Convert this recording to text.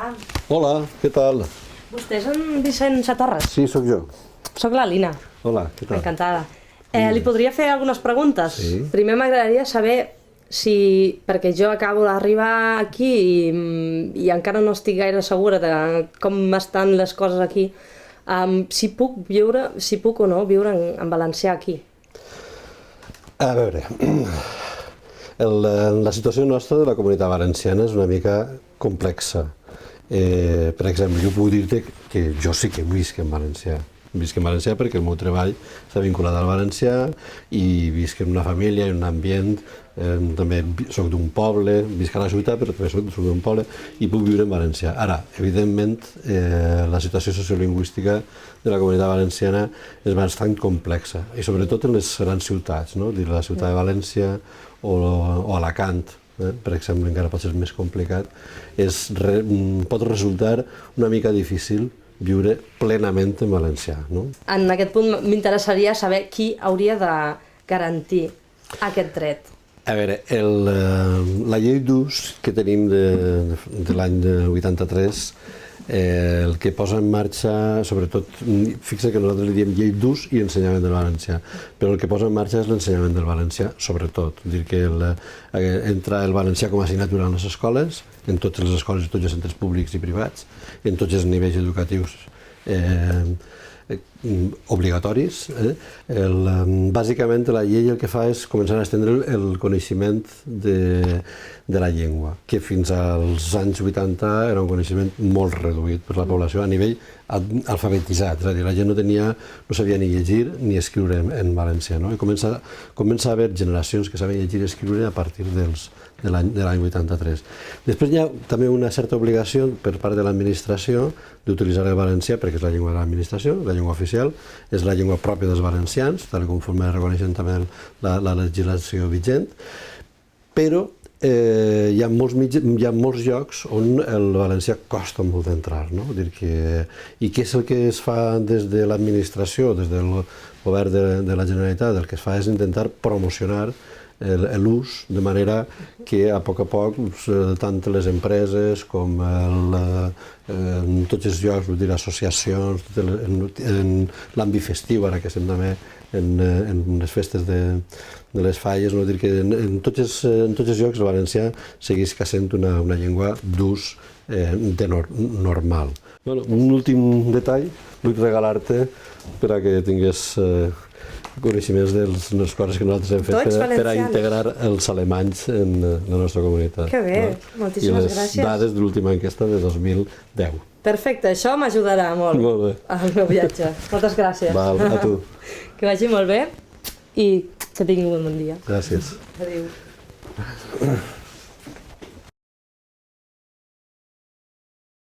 Hola, Hola, què tal? vostè és en Vicent Satorres? Sí, sóc jo. Soc la Lina, Hola, què tal? encantada. Li podria fer algunes preguntes? Sí. Primer m'agradaria saber si, perquè jo acabo d'arribar aquí i encara no estic gaire segura de com estan les coses aquí, si puc o no viure en valencià aquí. A veure, la situació nostra de la comunitat valenciana és una mica complexa. Per exemple, jo puc dir-te que jo sí que visc en valencià. Visc en valencià perquè el meu treball està vinculat al valencià i visc en una família, en un ambient, també soc d'un poble, visc a la ciutat però també soc d'un poble i puc viure en valencià. Ara, evidentment, la situació sociolingüística de la comunitat valenciana és bastant complexa i sobretot en les grans ciutats, no? La ciutat de València o Alacant, per exemple, encara pot ser més complicat, pot resultar una mica difícil viure plenament en valencià, no? En aquest punt m'interessaria saber qui hauria de garantir aquest dret. A veure, la llei d'ús que tenim de l'any 83, el que posa en marxa, sobretot, fixa que nosaltres li diem llei d'ús i ensenyament del valencià, però el que posa en marxa és l'ensenyament del valencià, sobretot. Dir que entra el valencià com a assignatura en les escoles, en totes les escoles, en tots els centres públics i privats, en tots els nivells educatius obligatoris. Bàsicament, la llei el que fa és començar a estendre el coneixement de la llengua, que fins als anys 80 era un coneixement molt reduït per la població a nivell alfabetitzat, és a dir, la gent no sabia ni llegir ni escriure en valencià, no? I comença a haver generacions que saben llegir i escriure a partir de l'any 83. Després hi ha també una certa obligació per part de l'administració d'utilitzar el valencià perquè és la llengua de l'administració, la llengua oficial, és la llengua pròpia dels valencians, tal com reconeixen també la legislació vigent, però hi ha molts llocs on el valencià costa molt d'entrar, no? I què és el que es fa des de l'administració, des del govern de la Generalitat? El que es fa és intentar promocionar l'ús, de manera que a poc tant les empreses com en tots els llocs, associacions, en l'àmbit festiu, ara que estem també en les festes de les falles, que en tots els llocs el valencià segueix sent una llengua d'ús normal. Un últim detall vull regalar-te per a que tingués coneixements de les coses que nosaltres hem fet per a integrar els alemanys en la nostra comunitat. Que bé, moltíssimes gràcies. I les dades de l'última enquesta de 2010. Perfecte, això m'ajudarà molt al meu viatge. Moltes gràcies. Val, a tu. Que vagi molt bé i que tingui un bon dia. Gràcies. Adéu.